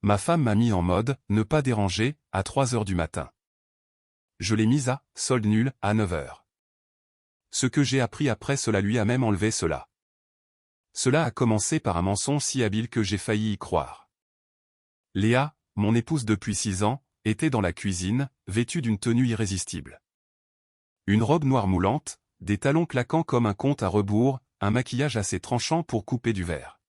Ma femme m'a mis en mode « ne pas déranger » à 3 heures du matin. Je l'ai mise à « solde nul » à 9 heures. Ce que j'ai appris après cela lui a même enlevé cela. Cela a commencé par un mensonge si habile que j'ai failli y croire. Léa, mon épouse depuis 6 ans, était dans la cuisine, vêtue d'une tenue irrésistible. Une robe noire moulante, des talons claquants comme un compte à rebours, un maquillage assez tranchant pour couper du verre.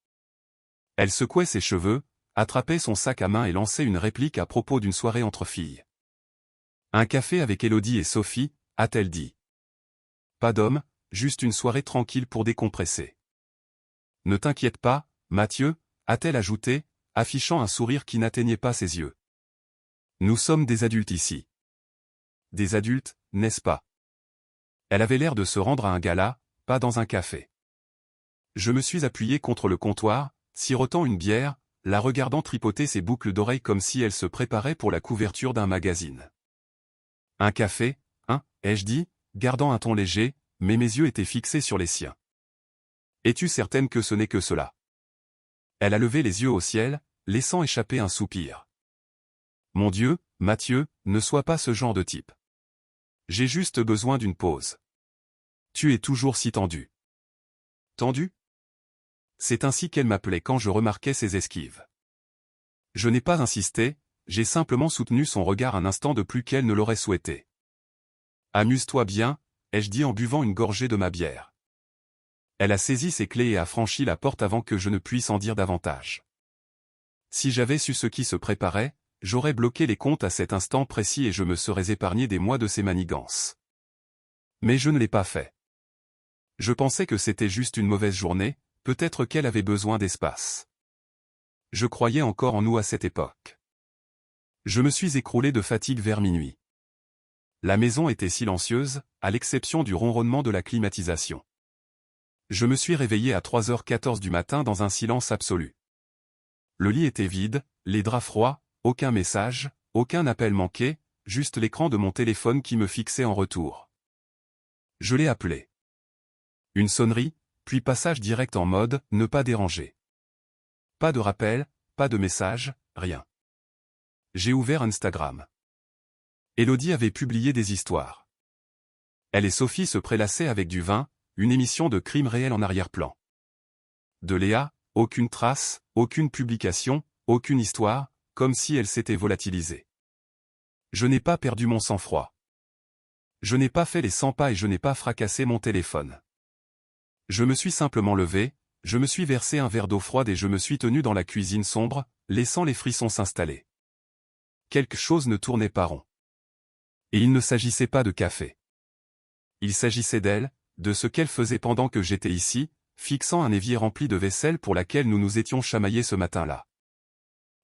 Elle secouait ses cheveux, attrapait son sac à main et lançait une réplique à propos d'une soirée entre filles. Un café avec Élodie et Sophie, a-t-elle dit. Pas d'homme, juste une soirée tranquille pour décompresser. Ne t'inquiète pas, Mathieu, a-t-elle ajouté, affichant un sourire qui n'atteignait pas ses yeux. Nous sommes des adultes ici. Des adultes, n'est-ce pas? Elle avait l'air de se rendre à un gala, pas dans un café. Je me suis appuyé contre le comptoir, sirotant une bière, la regardant tripoter ses boucles d'oreilles comme si elle se préparait pour la couverture d'un magazine. Un café, hein, ai-je dit, gardant un ton léger, mais mes yeux étaient fixés sur les siens. Es-tu certaine que ce n'est que cela? Elle a levé les yeux au ciel, laissant échapper un soupir. Mon Dieu, Mathieu, ne sois pas ce genre de type. J'ai juste besoin d'une pause. Tu es toujours si tendu. Tendu? C'est ainsi qu'elle m'appelait quand je remarquais ses esquives. Je n'ai pas insisté, j'ai simplement soutenu son regard un instant de plus qu'elle ne l'aurait souhaité. Amuse-toi bien, ai-je dit en buvant une gorgée de ma bière. Elle a saisi ses clés et a franchi la porte avant que je ne puisse en dire davantage. Si j'avais su ce qui se préparait, j'aurais bloqué les comptes à cet instant précis et je me serais épargné des mois de ces manigances. Mais je ne l'ai pas fait. Je pensais que c'était juste une mauvaise journée, peut-être qu'elle avait besoin d'espace. Je croyais encore en nous à cette époque. Je me suis écroulé de fatigue vers minuit. La maison était silencieuse, à l'exception du ronronnement de la climatisation. Je me suis réveillé à 3h14 du matin dans un silence absolu. Le lit était vide, les draps froids, aucun message, aucun appel manqué, juste l'écran de mon téléphone qui me fixait en retour. Je l'ai appelé. Une sonnerie, puis passage direct en mode « ne pas déranger ». Pas de rappel, pas de message, rien. J'ai ouvert Instagram. Élodie avait publié des histoires. Elle et Sophie se prélassaient avec du vin, une émission de crime réel en arrière-plan. De Léa, aucune trace, aucune publication, aucune histoire, comme si elle s'était volatilisée. Je n'ai pas perdu mon sang-froid. Je n'ai pas fait les 100 pas et je n'ai pas fracassé mon téléphone. Je me suis simplement levé, je me suis versé un verre d'eau froide et je me suis tenu dans la cuisine sombre, laissant les frissons s'installer. Quelque chose ne tournait pas rond. Et il ne s'agissait pas de café. Il s'agissait d'elle, de ce qu'elle faisait pendant que j'étais ici, fixant un évier rempli de vaisselle pour laquelle nous nous étions chamaillés ce matin-là.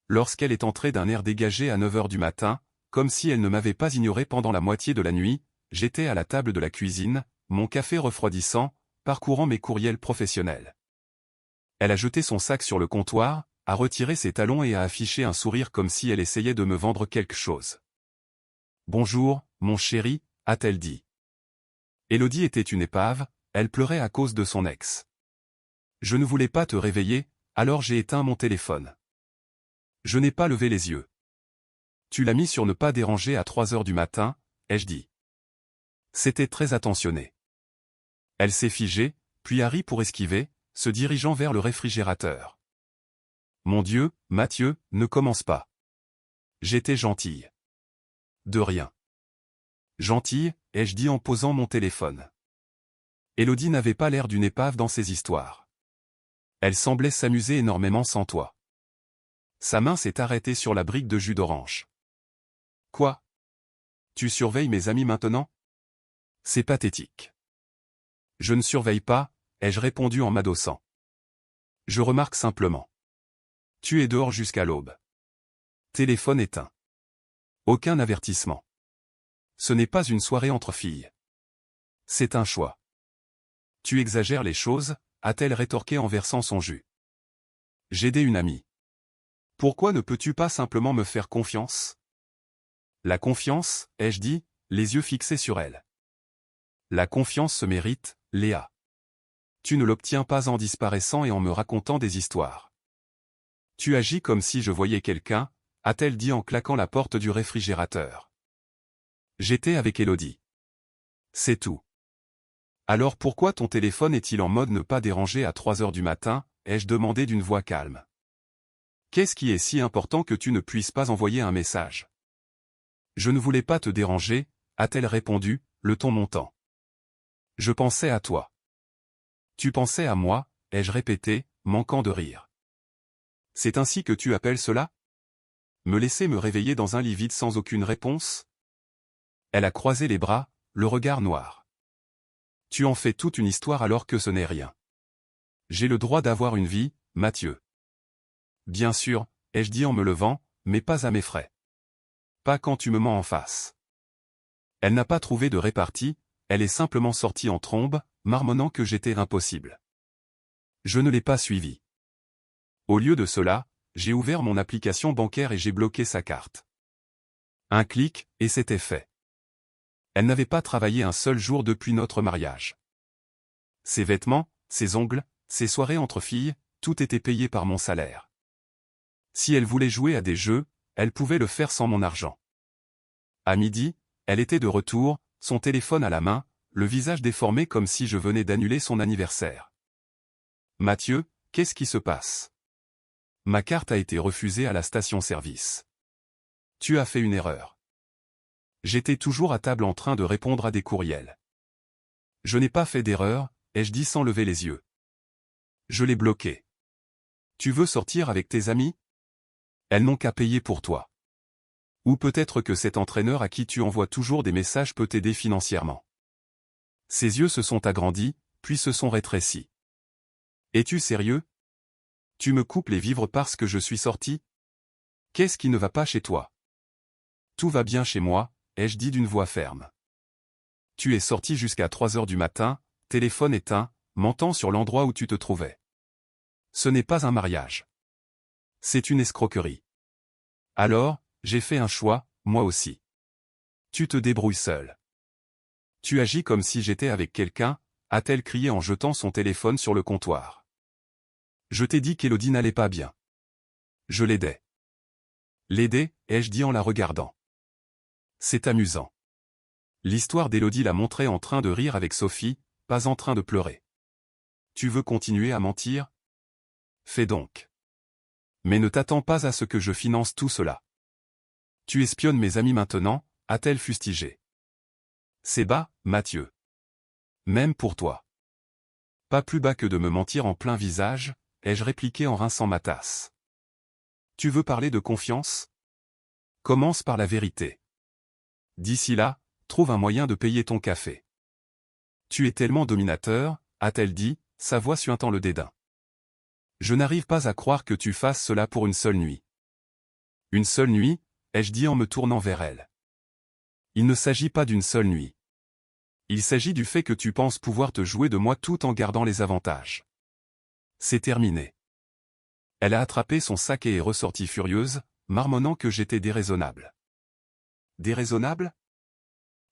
Lorsqu'elle est entrée d'un air dégagé à 9 heures du matin, comme si elle ne m'avait pas ignoré pendant la moitié de la nuit, j'étais à la table de la cuisine, mon café refroidissant, parcourant mes courriels professionnels. Elle a jeté son sac sur le comptoir, a retiré ses talons et a affiché un sourire comme si elle essayait de me vendre quelque chose. « Bonjour, mon chéri », a-t-elle dit. Élodie était une épave, elle pleurait à cause de son ex. Je ne voulais pas te réveiller, alors j'ai éteint mon téléphone. Je n'ai pas levé les yeux. Tu l'as mis sur ne pas déranger à 3 heures du matin, ai-je dit. C'était très attentionné. Elle s'est figée, puis a ri pour esquiver, se dirigeant vers le réfrigérateur. Mon Dieu, Mathieu, ne commence pas. J'étais gentille. De rien. Gentille, ai-je dit en posant mon téléphone. Élodie n'avait pas l'air d'une épave dans ses histoires. Elle semblait s'amuser énormément sans toi. Sa main s'est arrêtée sur la brique de jus d'orange. Quoi? Tu surveilles mes amis maintenant? C'est pathétique. Je ne surveille pas, ai-je répondu en m'adossant. Je remarque simplement. Tu es dehors jusqu'à l'aube. Téléphone éteint. Aucun avertissement. Ce n'est pas une soirée entre filles. C'est un choix. Tu exagères les choses, a-t-elle rétorqué en versant son jus. J'aidais une amie. Pourquoi ne peux-tu pas simplement me faire confiance? La confiance, ai-je dit, les yeux fixés sur elle. La confiance se mérite, Léa. Tu ne l'obtiens pas en disparaissant et en me racontant des histoires. Tu agis comme si je voyais quelqu'un, a-t-elle dit en claquant la porte du réfrigérateur. J'étais avec Élodie. C'est tout. Alors pourquoi ton téléphone est-il en mode ne pas déranger à 3 heures du matin, ai-je demandé d'une voix calme. Qu'est-ce qui est si important que tu ne puisses pas envoyer un message? Je ne voulais pas te déranger, a-t-elle répondu, le ton montant. Je pensais à toi. Tu pensais à moi, ai-je répété, manquant de rire. C'est ainsi que tu appelles cela? Me laisser me réveiller dans un lit vide sans aucune réponse? Elle a croisé les bras, le regard noir. Tu en fais toute une histoire alors que ce n'est rien. J'ai le droit d'avoir une vie, Mathieu. Bien sûr, ai-je dit en me levant, mais pas à mes frais. Pas quand tu me mens en face. Elle n'a pas trouvé de répartie, elle est simplement sortie en trombe, marmonnant que j'étais impossible. Je ne l'ai pas suivie. Au lieu de cela, j'ai ouvert mon application bancaire et j'ai bloqué sa carte. Un clic, et c'était fait. Elle n'avait pas travaillé un seul jour depuis notre mariage. Ses vêtements, ses ongles, ses soirées entre filles, tout était payé par mon salaire. Si elle voulait jouer à des jeux, elle pouvait le faire sans mon argent. À midi, elle était de retour, son téléphone à la main, le visage déformé comme si je venais d'annuler son anniversaire. Mathieu, qu'est-ce qui se passe? Ma carte a été refusée à la station-service. Tu as fait une erreur. J'étais toujours à table en train de répondre à des courriels. Je n'ai pas fait d'erreur, ai-je dit sans lever les yeux. Je l'ai bloqué. Tu veux sortir avec tes amis? Elles n'ont qu'à payer pour toi. Ou peut-être que cet entraîneur à qui tu envoies toujours des messages peut t'aider financièrement. Ses yeux se sont agrandis, puis se sont rétrécis. Es-tu sérieux? Tu me coupes les vivres parce que je suis sorti? Qu'est-ce qui ne va pas chez toi? Tout va bien chez moi, ai-je dit d'une voix ferme. Tu es sorti jusqu'à 3 heures du matin, téléphone éteint, mentant sur l'endroit où tu te trouvais. Ce n'est pas un mariage. C'est une escroquerie. Alors, j'ai fait un choix, moi aussi. Tu te débrouilles seul. Tu agis comme si j'étais avec quelqu'un, a-t-elle crié en jetant son téléphone sur le comptoir. Je t'ai dit qu'Élodie n'allait pas bien. Je l'aidais. L'aider, ai-je dit en la regardant. C'est amusant. L'histoire d'Élodie la montrait en train de rire avec Sophie, pas en train de pleurer. Tu veux continuer à mentir? Fais donc. Mais ne t'attends pas à ce que je finance tout cela. Tu espionnes mes amis maintenant, a-t-elle fustigé. C'est bas, Mathieu. Même pour toi. Pas plus bas que de me mentir en plein visage, ai-je répliqué en rinçant ma tasse. Tu veux parler de confiance? Commence par la vérité. D'ici là, trouve un moyen de payer ton café. Tu es tellement dominateur, a-t-elle dit, sa voix suintant le dédain. Je n'arrive pas à croire que tu fasses cela pour une seule nuit. Une seule nuit, ai-je dit en me tournant vers elle. Il ne s'agit pas d'une seule nuit. Il s'agit du fait que tu penses pouvoir te jouer de moi tout en gardant les avantages. C'est terminé. Elle a attrapé son sac et est ressortie furieuse, marmonnant que j'étais déraisonnable. Déraisonnable?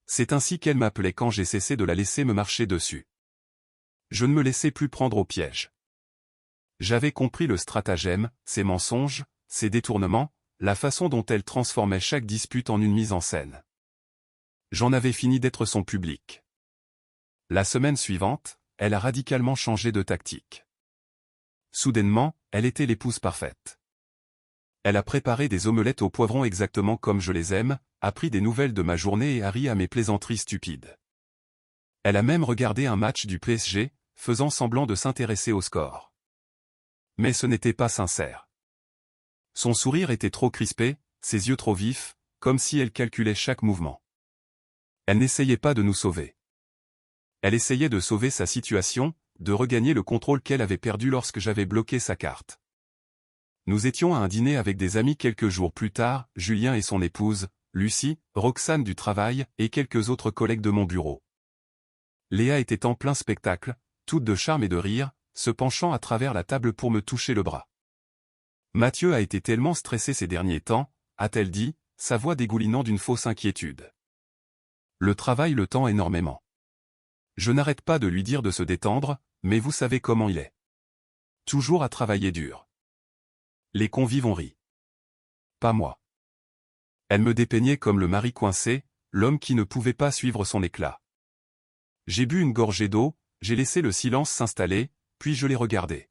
C'est ainsi qu'elle m'appelait quand j'ai cessé de la laisser me marcher dessus. Je ne me laissais plus prendre au piège. J'avais compris le stratagème, ses mensonges, ses détournements, la façon dont elle transformait chaque dispute en une mise en scène. J'en avais fini d'être son public. La semaine suivante, elle a radicalement changé de tactique. Soudainement, elle était l'épouse parfaite. Elle a préparé des omelettes au poivron exactement comme je les aime, a pris des nouvelles de ma journée et a ri à mes plaisanteries stupides. Elle a même regardé un match du PSG, faisant semblant de s'intéresser au score. Mais ce n'était pas sincère. Son sourire était trop crispé, ses yeux trop vifs, comme si elle calculait chaque mouvement. Elle n'essayait pas de nous sauver. Elle essayait de sauver sa situation, de regagner le contrôle qu'elle avait perdu lorsque j'avais bloqué sa carte. Nous étions à un dîner avec des amis quelques jours plus tard, Julien et son épouse, Lucie, Roxane du travail et quelques autres collègues de mon bureau. Léa était en plein spectacle, toute de charme et de rire, se penchant à travers la table pour me toucher le bras. Mathieu a été tellement stressé ces derniers temps, a-t-elle dit, sa voix dégoulinant d'une fausse inquiétude. Le travail le tend énormément. Je n'arrête pas de lui dire de se détendre, mais vous savez comment il est. Toujours à travailler dur. Les convives ont ri. Pas moi. Elle me dépeignait comme le mari coincé, l'homme qui ne pouvait pas suivre son éclat. J'ai bu une gorgée d'eau, j'ai laissé le silence s'installer, puis je l'ai regardé.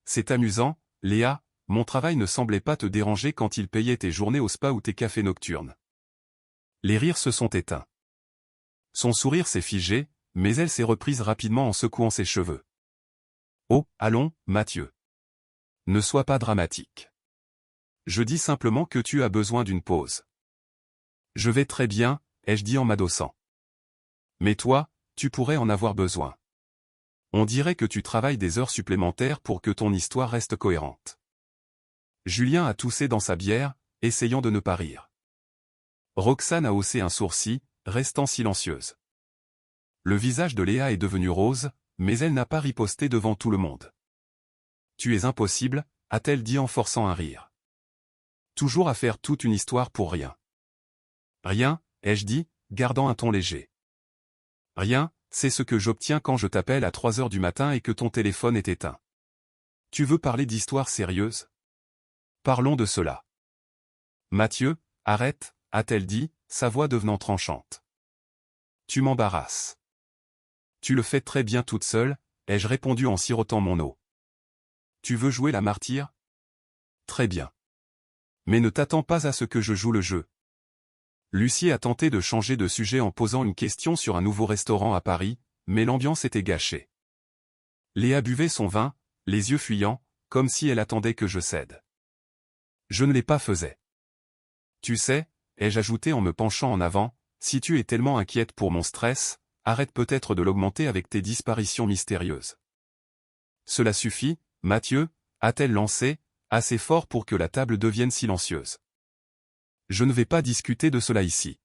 C'est amusant, Léa, mon travail ne semblait pas te déranger quand il payait tes journées au spa ou tes cafés nocturnes. Les rires se sont éteints. Son sourire s'est figé, mais elle s'est reprise rapidement en secouant ses cheveux. Oh, allons, Mathieu. Ne sois pas dramatique. Je dis simplement que tu as besoin d'une pause. Je vais très bien, ai-je dit en m'adossant. Mais toi, tu pourrais en avoir besoin. On dirait que tu travailles des heures supplémentaires pour que ton histoire reste cohérente. Julien a toussé dans sa bière, essayant de ne pas rire. Roxane a haussé un sourcil, restant silencieuse. Le visage de Léa est devenu rose, mais elle n'a pas riposté devant tout le monde. Tu es impossible, a-t-elle dit en forçant un rire. Toujours à faire toute une histoire pour rien. Rien, ai-je dit, gardant un ton léger. Rien, c'est ce que j'obtiens quand je t'appelle à 3 heures du matin et que ton téléphone est éteint. Tu veux parler d'histoires sérieuses? Parlons de cela. Mathieu, arrête, a-t-elle dit, sa voix devenant tranchante. Tu m'embarrasses. Tu le fais très bien toute seule, ai-je répondu en sirotant mon eau. Tu veux jouer la martyre? Très bien. Mais ne t'attends pas à ce que je joue le jeu. Lucie a tenté de changer de sujet en posant une question sur un nouveau restaurant à Paris, mais l'ambiance était gâchée. Léa buvait son vin, les yeux fuyants, comme si elle attendait que je cède. Je ne l'ai pas faisais. Tu sais, ai-je ajouté en me penchant en avant, si tu es tellement inquiète pour mon stress, arrête peut-être de l'augmenter avec tes disparitions mystérieuses. Cela suffit, Mathieu, a-t-elle lancé, assez fort pour que la table devienne silencieuse. Je ne vais pas discuter de cela ici.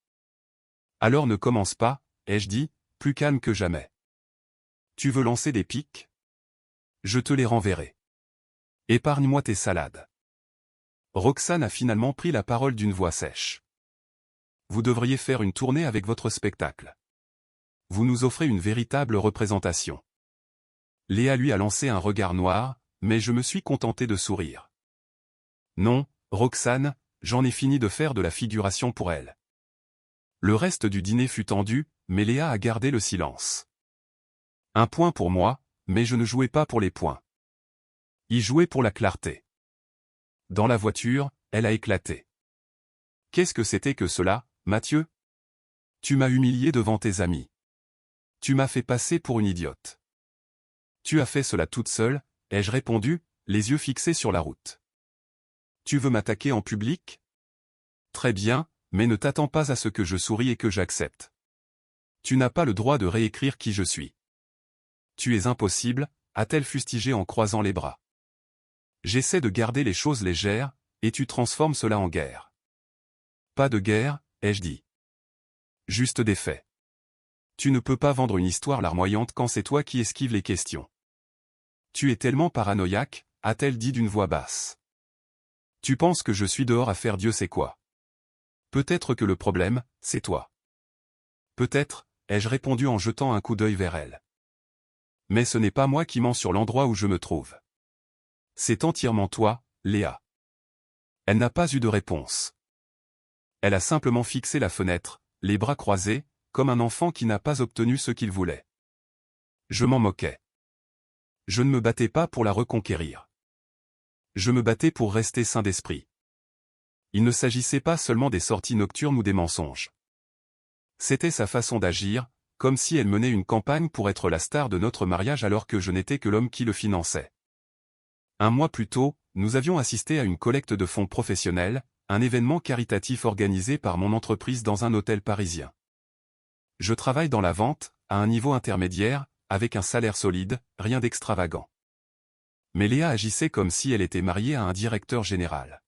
Alors ne commence pas, ai-je dit, plus calme que jamais. Tu veux lancer des piques? Je te les renverrai. Épargne-moi tes salades. Roxane a finalement pris la parole d'une voix sèche. Vous devriez faire une tournée avec votre spectacle. Vous nous offrez une véritable représentation. Léa lui a lancé un regard noir, mais je me suis contenté de sourire. Non, Roxane, j'en ai fini de faire de la figuration pour elle. Le reste du dîner fut tendu, mais Léa a gardé le silence. Un point pour moi, mais je ne jouais pas pour les points. Y jouais pour la clarté. Dans la voiture, elle a éclaté. Qu'est-ce que c'était que cela, Mathieu? Tu m'as humilié devant tes amis. Tu m'as fait passer pour une idiote. Tu as fait cela toute seule, ai-je répondu, les yeux fixés sur la route. Tu veux m'attaquer en public? Très bien, mais ne t'attends pas à ce que je sourie et que j'accepte. Tu n'as pas le droit de réécrire qui je suis. Tu es impossible, a-t-elle fustigé en croisant les bras. J'essaie de garder les choses légères, et tu transformes cela en guerre. Pas de guerre, ai-je dit. Juste des faits. Tu ne peux pas vendre une histoire larmoyante quand c'est toi qui esquives les questions. Tu es tellement paranoïaque, a-t-elle dit d'une voix basse. Tu penses que je suis dehors à faire Dieu sait quoi. Peut-être que le problème, c'est toi. Peut-être, ai-je répondu en jetant un coup d'œil vers elle. Mais ce n'est pas moi qui mens sur l'endroit où je me trouve. C'est entièrement toi, Léa. Elle n'a pas eu de réponse. Elle a simplement fixé la fenêtre, les bras croisés, comme un enfant qui n'a pas obtenu ce qu'il voulait. Je m'en moquais. Je ne me battais pas pour la reconquérir. Je me battais pour rester sain d'esprit. Il ne s'agissait pas seulement des sorties nocturnes ou des mensonges. C'était sa façon d'agir, comme si elle menait une campagne pour être la star de notre mariage alors que je n'étais que l'homme qui le finançait. Un mois plus tôt, nous avions assisté à une collecte de fonds professionnels, un événement caritatif organisé par mon entreprise dans un hôtel parisien. Je travaille dans la vente, à un niveau intermédiaire, avec un salaire solide, rien d'extravagant. Mais Léa agissait comme si elle était mariée à un directeur général.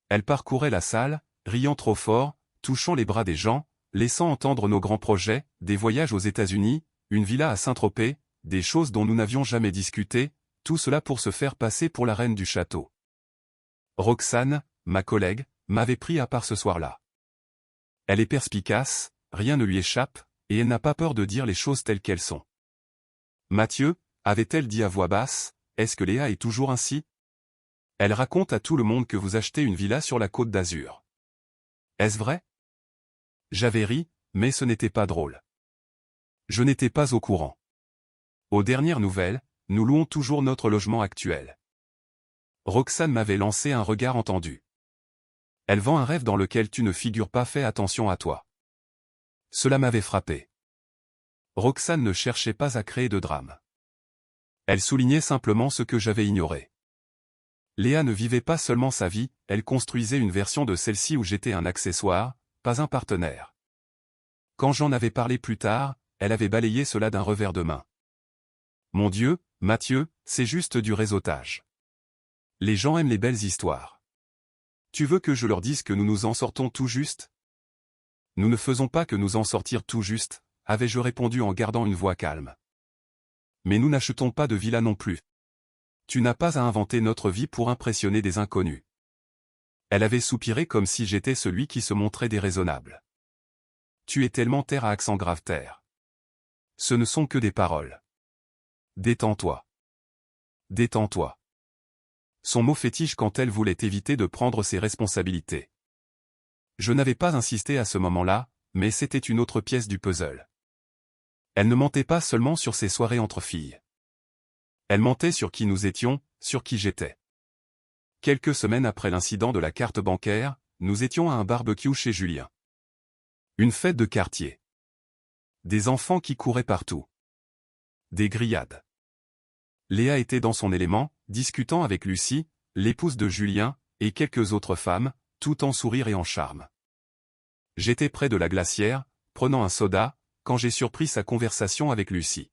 Elle parcourait la salle, riant trop fort, touchant les bras des gens, laissant entendre nos grands projets, des voyages aux États-Unis, une villa à Saint-Tropez, des choses dont nous n'avions jamais discuté, tout cela pour se faire passer pour la reine du château. Roxane, ma collègue, m'avait pris à part ce soir-là. Elle est perspicace, rien ne lui échappe, et elle n'a pas peur de dire les choses telles qu'elles sont. Mathieu, avait-elle dit à voix basse, est-ce que Léa est toujours ainsi? Elle raconte à tout le monde que vous achetez une villa sur la Côte d'Azur. Est-ce vrai? J'avais ri, mais ce n'était pas drôle. Je n'étais pas au courant. Aux dernières nouvelles, nous louons toujours notre logement actuel. Roxane m'avait lancé un regard entendu. Elle vend un rêve dans lequel tu ne figures pas, fais attention à toi. Cela m'avait frappé. Roxane ne cherchait pas à créer de drame. Elle soulignait simplement ce que j'avais ignoré. Léa ne vivait pas seulement sa vie, elle construisait une version de celle-ci où j'étais un accessoire, pas un partenaire. Quand j'en avais parlé plus tard, elle avait balayé cela d'un revers de main. Mon Dieu, Mathieu, c'est juste du réseautage. Les gens aiment les belles histoires. Tu veux que je leur dise que nous nous en sortons tout juste? Nous ne faisons pas que nous en sortir tout juste, avais-je répondu en gardant une voix calme. Mais nous n'achetons pas de villa non plus. Tu n'as pas à inventer notre vie pour impressionner des inconnus. Elle avait soupiré comme si j'étais celui qui se montrait déraisonnable. Tu es tellement terre à accent grave terre. Ce ne sont que des paroles. Détends-toi. Détends-toi. Son mot fétiche quand elle voulait éviter de prendre ses responsabilités. Je n'avais pas insisté à ce moment-là, mais c'était une autre pièce du puzzle. Elle ne mentait pas seulement sur ses soirées entre filles. Elle mentait sur qui nous étions, sur qui j'étais. Quelques semaines après l'incident de la carte bancaire, nous étions à un barbecue chez Julien. Une fête de quartier. Des enfants qui couraient partout. Des grillades. Léa était dans son élément, discutant avec Lucie, l'épouse de Julien, et quelques autres femmes, tout en sourire et en charme. J'étais près de la glacière, prenant un soda, quand j'ai surpris sa conversation avec Lucie.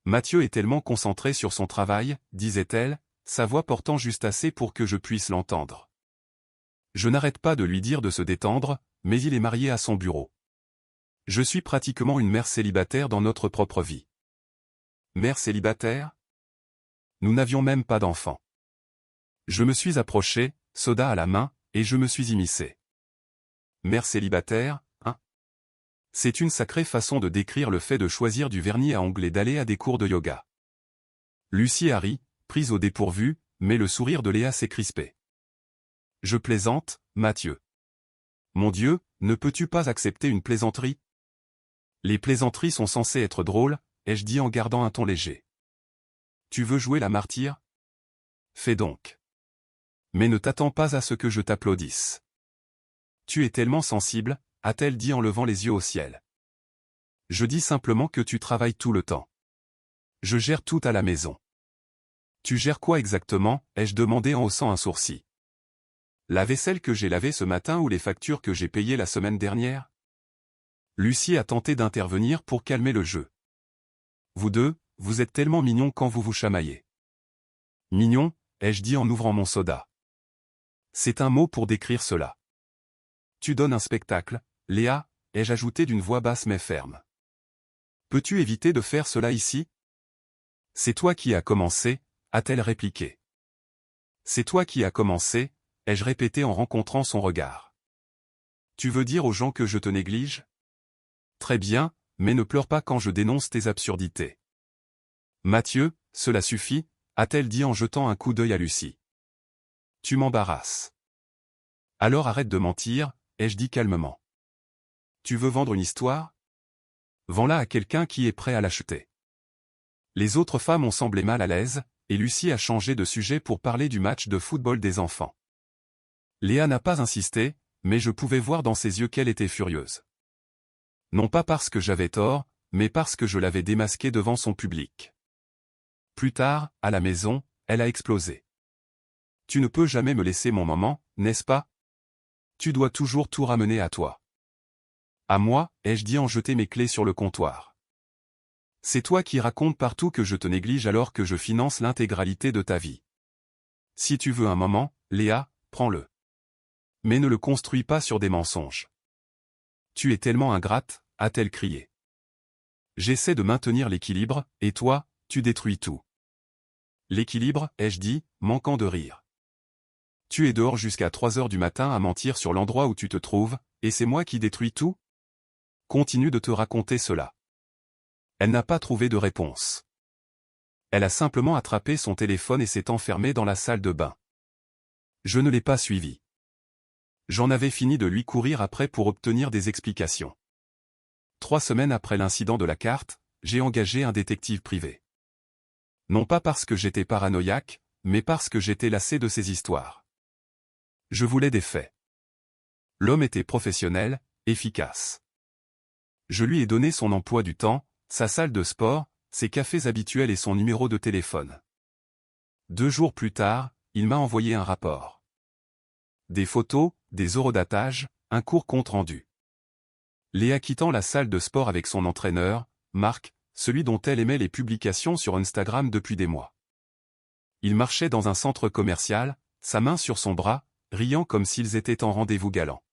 Mathieu est tellement concentré sur son travail, disait-elle, sa voix portant juste assez pour que je puisse l'entendre. Je n'arrête pas de lui dire de se détendre, mais il est marié à son bureau. Je suis pratiquement une mère célibataire dans notre propre vie. Mère célibataire? Nous n'avions même pas d'enfants. Je me suis approché, soda à la main, et je me suis immiscé. Mère célibataire, hein? C'est une sacrée façon de décrire le fait de choisir du vernis à ongles et d'aller à des cours de yoga. Lucie a ri, prise au dépourvu, mais le sourire de Léa s'est crispé. Je plaisante, Mathieu. Mon Dieu, ne peux-tu pas accepter une plaisanterie? Les plaisanteries sont censées être drôles, ai-je dit en gardant un ton léger. Tu veux jouer la martyre? Fais donc. Mais ne t'attends pas à ce que je t'applaudisse. Tu es tellement sensible, a-t-elle dit en levant les yeux au ciel. Je dis simplement que tu travailles tout le temps. Je gère tout à la maison. Tu gères quoi exactement, ai-je demandé en haussant un sourcil. La vaisselle que j'ai lavée ce matin ou les factures que j'ai payées la semaine dernière? Lucie a tenté d'intervenir pour calmer le jeu. Vous deux, vous êtes tellement mignons quand vous vous chamaillez. Mignon, ai-je dit en ouvrant mon soda. C'est un mot pour décrire cela. Tu donnes un spectacle, Léa, ai-je ajouté d'une voix basse mais ferme. Peux-tu éviter de faire cela ici? C'est toi qui as commencé, a-t-elle répliqué. C'est toi qui as commencé, ai-je répété en rencontrant son regard. Tu veux dire aux gens que je te néglige? Très bien, mais ne pleure pas quand je dénonce tes absurdités. Mathieu, cela suffit, a-t-elle dit en jetant un coup d'œil à Lucie. Tu m'embarrasses. Alors arrête de mentir, ai-je dit calmement. Tu veux vendre une histoire? Vends-la à quelqu'un qui est prêt à l'acheter. Les autres femmes ont semblé mal à l'aise, et Lucie a changé de sujet pour parler du match de football des enfants. Léa n'a pas insisté, mais je pouvais voir dans ses yeux qu'elle était furieuse. Non pas parce que j'avais tort, mais parce que je l'avais démasquée devant son public. Plus tard, à la maison, elle a explosé. Tu ne peux jamais me laisser mon moment, n'est-ce pas? Tu dois toujours tout ramener à toi. À moi, ai-je dit en jetant mes clés sur le comptoir. C'est toi qui racontes partout que je te néglige alors que je finance l'intégralité de ta vie. Si tu veux un moment, Léa, prends-le. Mais ne le construis pas sur des mensonges. Tu es tellement ingrate, a-t-elle crié. J'essaie de maintenir l'équilibre, et toi, tu détruis tout. L'équilibre, ai-je dit, manquant de rire. Tu es dehors jusqu'à 3 heures du matin à mentir sur l'endroit où tu te trouves, et c'est moi qui détruis tout? Continue de te raconter cela. Elle n'a pas trouvé de réponse. Elle a simplement attrapé son téléphone et s'est enfermée dans la salle de bain. Je ne l'ai pas suivi. J'en avais fini de lui courir après pour obtenir des explications. 3 semaines après l'incident de la carte, j'ai engagé un détective privé. Non pas parce que j'étais paranoïaque, mais parce que j'étais lassé de ces histoires. Je voulais des faits. L'homme était professionnel, efficace. Je lui ai donné son emploi du temps, sa salle de sport, ses cafés habituels et son numéro de téléphone. 2 jours plus tard, il m'a envoyé un rapport. Des photos, des eurodatages, un court compte-rendu. Léa quittant la salle de sport avec son entraîneur, Marc, celui dont elle aimait les publications sur Instagram depuis des mois. Il marchait dans un centre commercial, sa main sur son bras, riant comme s'ils étaient en rendez-vous galant.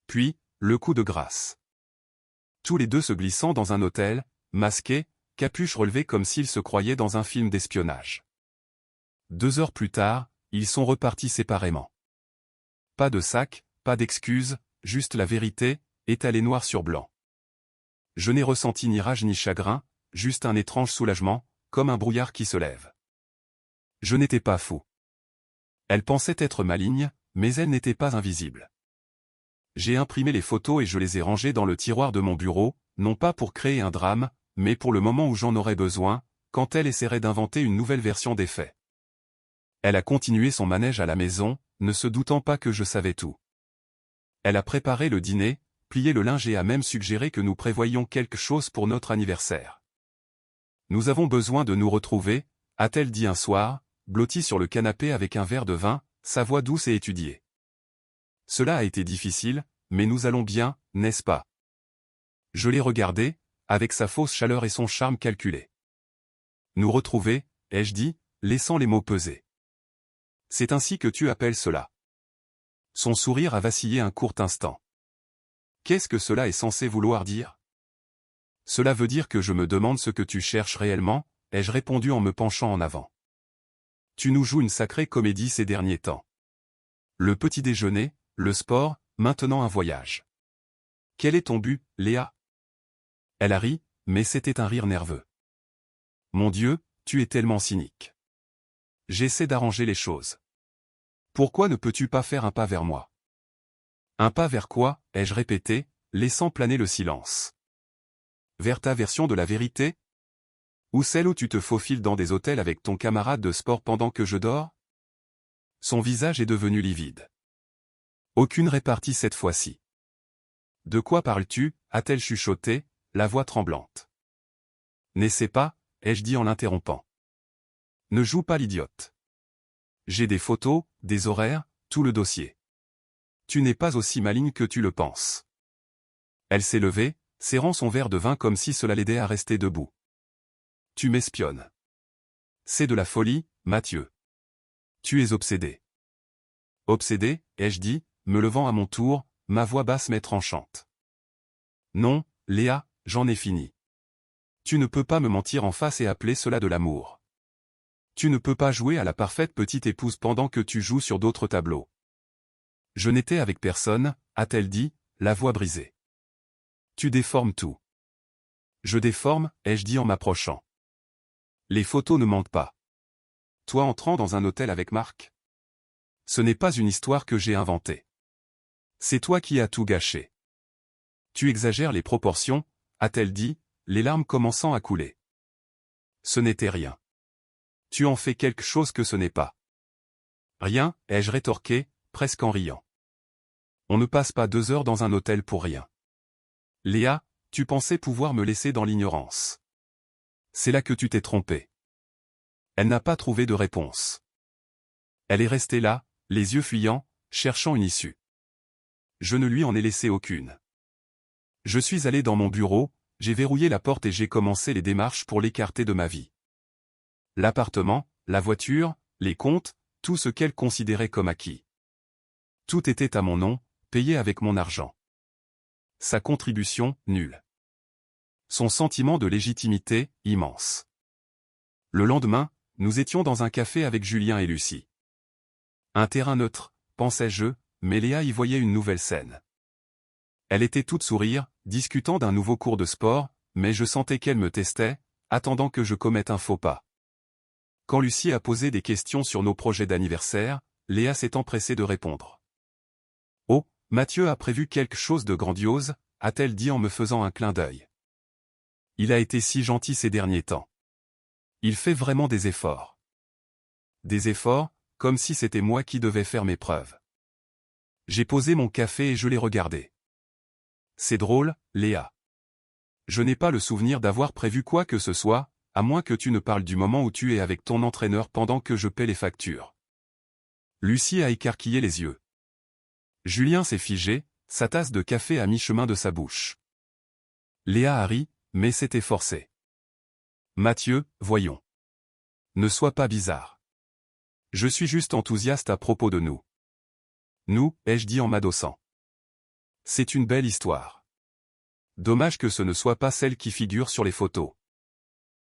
Puis, le coup de grâce. Tous les deux se glissant dans un hôtel, masqués, capuche relevée comme s'ils se croyaient dans un film d'espionnage. 2 heures plus tard, ils sont repartis séparément. Pas de sac, pas d'excuses, juste la vérité, étalée noir sur blanc. Je n'ai ressenti ni rage ni chagrin, juste un étrange soulagement, comme un brouillard qui se lève. Je n'étais pas fou. Elle pensait être maligne, mais elle n'était pas invisible. J'ai imprimé les photos et je les ai rangées dans le tiroir de mon bureau, non pas pour créer un drame, mais pour le moment où j'en aurais besoin, quand elle essaierait d'inventer une nouvelle version des faits. Elle a continué son manège à la maison, ne se doutant pas que je savais tout. Elle a préparé le dîner, plié le linge et a même suggéré que nous prévoyions quelque chose pour notre anniversaire. Nous avons besoin de nous retrouver, a-t-elle dit un soir, blottie sur le canapé avec un verre de vin, sa voix douce et étudiée. Cela a été difficile, mais nous allons bien, n'est-ce pas? Je l'ai regardé, avec sa fausse chaleur et son charme calculé. Nous retrouver, ai-je dit, laissant les mots peser. C'est ainsi que tu appelles cela. Son sourire a vacillé un court instant. Qu'est-ce que cela est censé vouloir dire? Cela veut dire que je me demande ce que tu cherches réellement, ai-je répondu en me penchant en avant. Tu nous joues une sacrée comédie ces derniers temps. Le petit déjeuner, le sport, maintenant un voyage. Quel est ton but, Léa? Elle a ri, mais c'était un rire nerveux. Mon Dieu, tu es tellement cynique. J'essaie d'arranger les choses. Pourquoi ne peux-tu pas faire un pas vers moi? Un pas vers quoi, ai-je répété, laissant planer le silence. Vers ta version de la vérité? Ou celle où tu te faufiles dans des hôtels avec ton camarade de sport pendant que je dors? Son visage est devenu livide. Aucune répartie cette fois-ci. De quoi parles-tu, a-t-elle chuchoté, la voix tremblante. N'essaie pas, ai-je dit en l'interrompant. Ne joue pas l'idiote. J'ai des photos, des horaires, tout le dossier. Tu n'es pas aussi maligne que tu le penses. Elle s'est levée, serrant son verre de vin comme si cela l'aidait à rester debout. Tu m'espionnes. C'est de la folie, Mathieu. Tu es obsédé. Obsédé, ai-je dit, me levant à mon tour, ma voix basse mais tranchante. Non, Léa, j'en ai fini. Tu ne peux pas me mentir en face et appeler cela de l'amour. Tu ne peux pas jouer à la parfaite petite épouse pendant que tu joues sur d'autres tableaux. Je n'étais avec personne, a-t-elle dit, la voix brisée. Tu déformes tout. Je déforme, ai-je dit en m'approchant. Les photos ne mentent pas. Toi entrant dans un hôtel avec Marc? Ce n'est pas une histoire que j'ai inventée. C'est toi qui as tout gâché. Tu exagères les proportions, a-t-elle dit, les larmes commençant à couler. Ce n'était rien. Tu en fais quelque chose que ce n'est pas. Rien, ai-je rétorqué, presque en riant. On ne passe pas 2 heures dans un hôtel pour rien. Léa, tu pensais pouvoir me laisser dans l'ignorance. C'est là que tu t'es trompée. Elle n'a pas trouvé de réponse. Elle est restée là, les yeux fuyants, cherchant une issue. Je ne lui en ai laissé aucune. Je suis allé dans mon bureau, j'ai verrouillé la porte et j'ai commencé les démarches pour l'écarter de ma vie. L'appartement, la voiture, les comptes, tout ce qu'elle considérait comme acquis. Tout était à mon nom, payé avec mon argent. Sa contribution, nulle. Son sentiment de légitimité, immense. Le lendemain, nous étions dans un café avec Julien et Lucie. Un terrain neutre, pensais-je, mais Léa y voyait une nouvelle scène. Elle était toute sourire, discutant d'un nouveau cours de sport, mais je sentais qu'elle me testait, attendant que je commette un faux pas. Quand Lucie a posé des questions sur nos projets d'anniversaire, Léa s'est empressée de répondre. Oh, Mathieu a prévu quelque chose de grandiose, a-t-elle dit en me faisant un clin d'œil. Il a été si gentil ces derniers temps. Il fait vraiment des efforts. Des efforts, comme si c'était moi qui devais faire mes preuves. J'ai posé mon café et je l'ai regardé. C'est drôle, Léa. Je n'ai pas le souvenir d'avoir prévu quoi que ce soit, à moins que tu ne parles du moment où tu es avec ton entraîneur pendant que je paie les factures. Lucie a écarquillé les yeux. Julien s'est figé, sa tasse de café à mi-chemin de sa bouche. Léa a ri, mais c'était forcé. Mathieu, voyons. Ne sois pas bizarre. Je suis juste enthousiaste à propos de nous. Nous, ai-je dit en m'adossant. C'est une belle histoire. Dommage que ce ne soit pas celle qui figure sur les photos.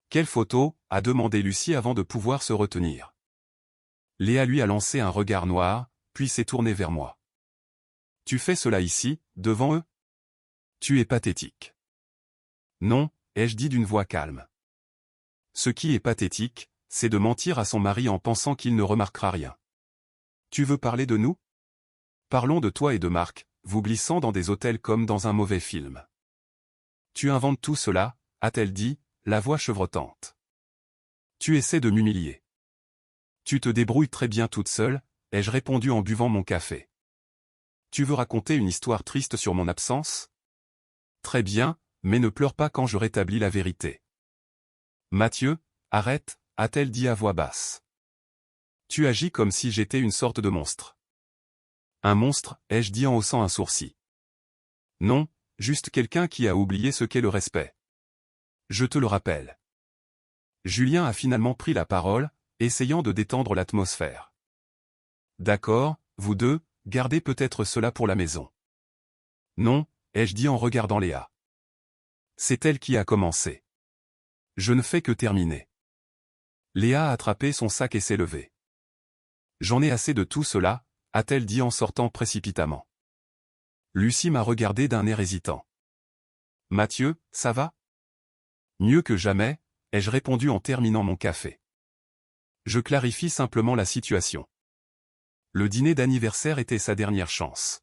Quelle photo, a demandé Lucie avant de pouvoir se retenir. Léa lui a lancé un regard noir, puis s'est tournée vers moi. Tu fais cela ici, devant eux? Tu es pathétique. Non, ai-je dit d'une voix calme. Ce qui est pathétique, c'est de mentir à son mari en pensant qu'il ne remarquera rien. Tu veux parler de nous? Parlons de toi et de Marc, vous glissant dans des hôtels comme dans un mauvais film. Tu inventes tout cela, a-t-elle dit, la voix chevrotante. Tu essaies de m'humilier. Tu te débrouilles très bien toute seule, ai-je répondu en buvant mon café. Tu veux raconter une histoire triste sur mon absence? Très bien, mais ne pleure pas quand je rétablis la vérité. Mathieu, arrête, a-t-elle dit à voix basse. Tu agis comme si j'étais une sorte de monstre. Un monstre, ai-je dit en haussant un sourcil. Non, juste quelqu'un qui a oublié ce qu'est le respect. Je te le rappelle. Julien a finalement pris la parole, essayant de détendre l'atmosphère. D'accord, vous deux, gardez peut-être cela pour la maison. Non, ai-je dit en regardant Léa. C'est elle qui a commencé. Je ne fais que terminer. Léa a attrapé son sac et s'est levée. J'en ai assez de tout cela, a-t-elle dit en sortant précipitamment. Lucie m'a regardé d'un air hésitant. Mathieu, ça va? Mieux que jamais, ai-je répondu en terminant mon café. Je clarifie simplement la situation. Le dîner d'anniversaire était sa dernière chance.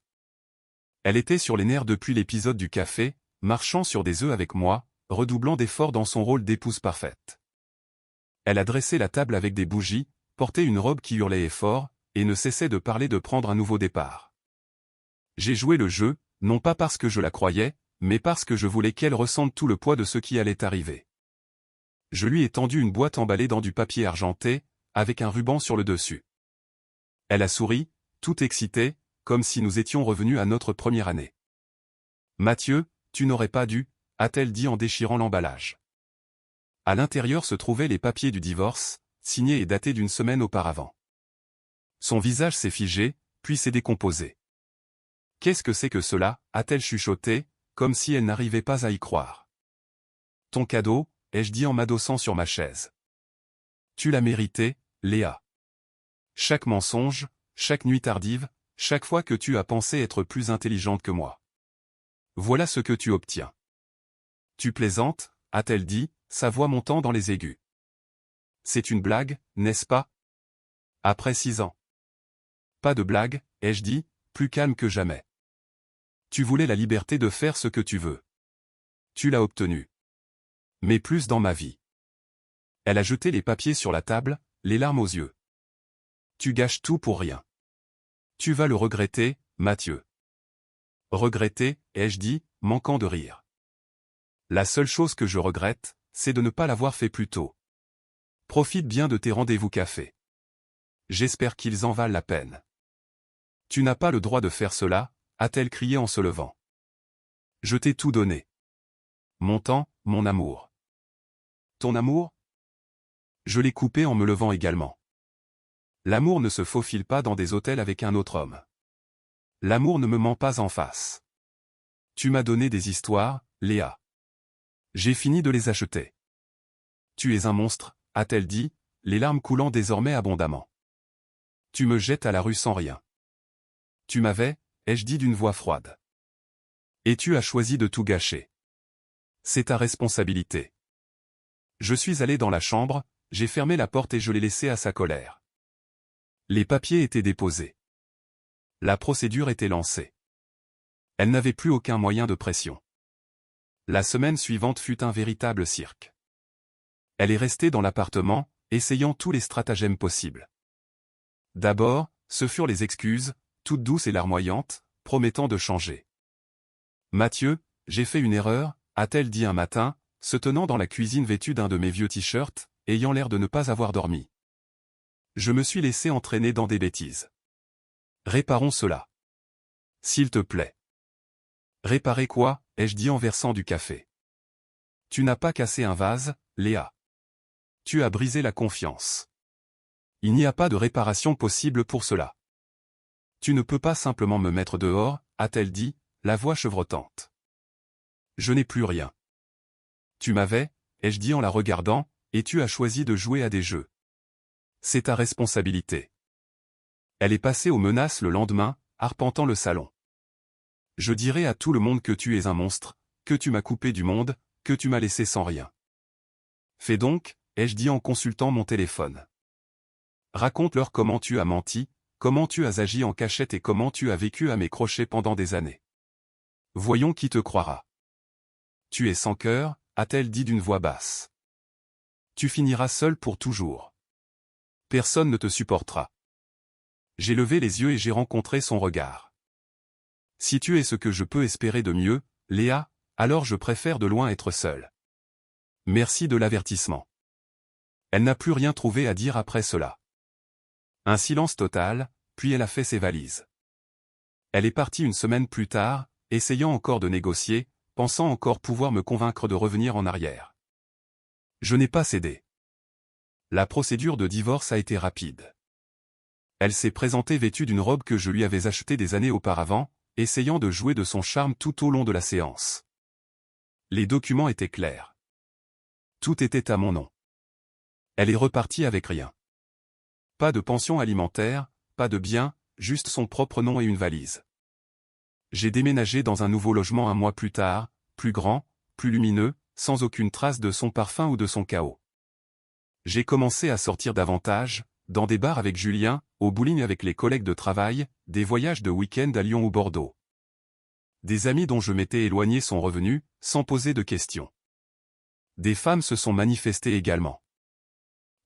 Elle était sur les nerfs depuis l'épisode du café, marchant sur des œufs avec moi, redoublant d'efforts dans son rôle d'épouse parfaite. Elle a dressé la table avec des bougies, porté une robe qui hurlait fort, et ne cessait de parler de prendre un nouveau départ. J'ai joué le jeu, non pas parce que je la croyais, mais parce que je voulais qu'elle ressente tout le poids de ce qui allait arriver. Je lui ai tendu une boîte emballée dans du papier argenté, avec un ruban sur le dessus. Elle a souri, toute excitée, comme si nous étions revenus à notre première année. Mathieu, tu n'aurais pas dû, a-t-elle dit en déchirant l'emballage. À l'intérieur se trouvaient les papiers du divorce, signés et datés d'une semaine auparavant. Son visage s'est figé, puis s'est décomposé. Qu'est-ce que c'est que cela, a-t-elle chuchoté, comme si elle n'arrivait pas à y croire. Ton cadeau, ai-je dit en m'adossant sur ma chaise. Tu l'as mérité, Léa. Chaque mensonge, chaque nuit tardive, chaque fois que tu as pensé être plus intelligente que moi. Voilà ce que tu obtiens. Tu plaisantes, a-t-elle dit, sa voix montant dans les aigus. C'est une blague, n'est-ce pas? Après 6 ans. Pas de blague, ai-je dit, plus calme que jamais. Tu voulais la liberté de faire ce que tu veux. Tu l'as obtenue. Mais plus dans ma vie. Elle a jeté les papiers sur la table, les larmes aux yeux. Tu gâches tout pour rien. Tu vas le regretter, Mathieu. Regretter, ai-je dit, manquant de rire. La seule chose que je regrette, c'est de ne pas l'avoir fait plus tôt. Profite bien de tes rendez-vous café. J'espère qu'ils en valent la peine. Tu n'as pas le droit de faire cela, a-t-elle crié en se levant. Je t'ai tout donné. Mon temps, mon amour. Ton amour? Je l'ai coupé en me levant également. L'amour ne se faufile pas dans des hôtels avec un autre homme. L'amour ne me ment pas en face. Tu m'as donné des histoires, Léa. J'ai fini de les acheter. Tu es un monstre, a-t-elle dit, les larmes coulant désormais abondamment. Tu me jettes à la rue sans rien. Tu m'avais, ai-je dit d'une voix froide. Et tu as choisi de tout gâcher. C'est ta responsabilité. Je suis allé dans la chambre, j'ai fermé la porte et je l'ai laissé à sa colère. Les papiers étaient déposés. La procédure était lancée. Elle n'avait plus aucun moyen de pression. La semaine suivante fut un véritable cirque. Elle est restée dans l'appartement, essayant tous les stratagèmes possibles. D'abord, ce furent les excuses, toutes douces et larmoyantes, promettant de changer. « Mathieu, j'ai fait une erreur », a-t-elle dit un matin, se tenant dans la cuisine vêtue d'un de mes vieux t-shirts, ayant l'air de ne pas avoir dormi. « Je me suis laissé entraîner dans des bêtises. Réparons cela. S'il te plaît. » « Réparer quoi ?» ai-je dit en versant du café. « Tu n'as pas cassé un vase, Léa. Tu as brisé la confiance. Il n'y a pas de réparation possible pour cela. Tu ne peux pas simplement me mettre dehors, a-t-elle dit, la voix chevrotante. Je n'ai plus rien. Tu m'avais, ai-je dit en la regardant, et tu as choisi de jouer à des jeux. C'est ta responsabilité. Elle est passée aux menaces le lendemain, arpentant le salon. Je dirai à tout le monde que tu es un monstre, que tu m'as coupé du monde, que tu m'as laissé sans rien. Fais donc, ai-je dit en consultant mon téléphone. Raconte-leur comment tu as menti, comment tu as agi en cachette et comment tu as vécu à mes crochets pendant des années. Voyons qui te croira. Tu es sans cœur, a-t-elle dit d'une voix basse. Tu finiras seul pour toujours. Personne ne te supportera. J'ai levé les yeux et j'ai rencontré son regard. Si tu es ce que je peux espérer de mieux, Léa, alors je préfère de loin être seul. Merci de l'avertissement. Elle n'a plus rien trouvé à dire après cela. Un silence total, puis elle a fait ses valises. Elle est partie une semaine plus tard, essayant encore de négocier, pensant encore pouvoir me convaincre de revenir en arrière. Je n'ai pas cédé. La procédure de divorce a été rapide. Elle s'est présentée vêtue d'une robe que je lui avais achetée des années auparavant, essayant de jouer de son charme tout au long de la séance. Les documents étaient clairs. Tout était à mon nom. Elle est repartie avec rien. Pas de pension alimentaire, pas de biens, juste son propre nom et une valise. J'ai déménagé dans un nouveau logement un mois plus tard, plus grand, plus lumineux, sans aucune trace de son parfum ou de son chaos. J'ai commencé à sortir davantage, dans des bars avec Julien, au bowling avec les collègues de travail, des voyages de week-end à Lyon ou Bordeaux. Des amis dont je m'étais éloigné sont revenus, sans poser de questions. Des femmes se sont manifestées également.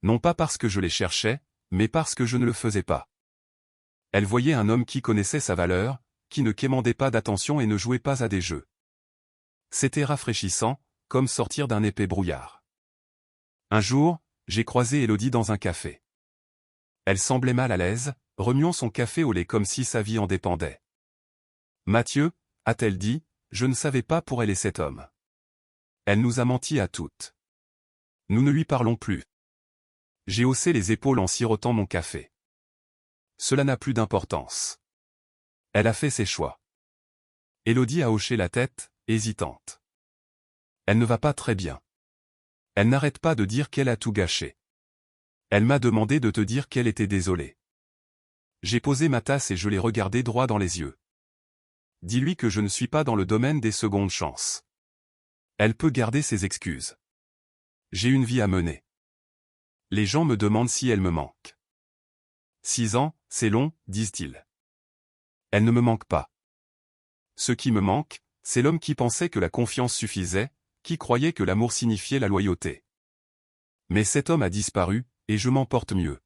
Non pas parce que je les cherchais, mais parce que je ne le faisais pas. Elles voyaient un homme qui connaissait sa valeur, qui ne quémandait pas d'attention et ne jouait pas à des jeux. C'était rafraîchissant, comme sortir d'un épais brouillard. Un jour, j'ai croisé Élodie dans un café. Elle semblait mal à l'aise, remuant son café au lait comme si sa vie en dépendait. « Mathieu » a-t-elle dit, « je ne savais pas pour elle et cet homme. Elle nous a menti à toutes. Nous ne lui parlons plus. » J'ai haussé les épaules en sirotant mon café. Cela n'a plus d'importance. Elle a fait ses choix. Élodie a hoché la tête, hésitante. Elle ne va pas très bien. Elle n'arrête pas de dire qu'elle a tout gâché. Elle m'a demandé de te dire qu'elle était désolée. J'ai posé ma tasse et je l'ai regardée droit dans les yeux. Dis-lui que je ne suis pas dans le domaine des secondes chances. Elle peut garder ses excuses. J'ai une vie à mener. Les gens me demandent si elle me manque. 6 ans, c'est long, disent-ils. Elle ne me manque pas. Ce qui me manque, c'est l'homme qui pensait que la confiance suffisait, qui croyait que l'amour signifiait la loyauté. Mais cet homme a disparu, et je m'en porte mieux.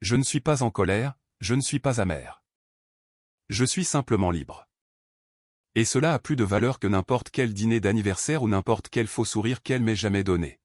Je ne suis pas en colère, je ne suis pas amer. Je suis simplement libre. Et cela a plus de valeur que n'importe quel dîner d'anniversaire ou n'importe quel faux sourire qu'elle m'ait jamais donné.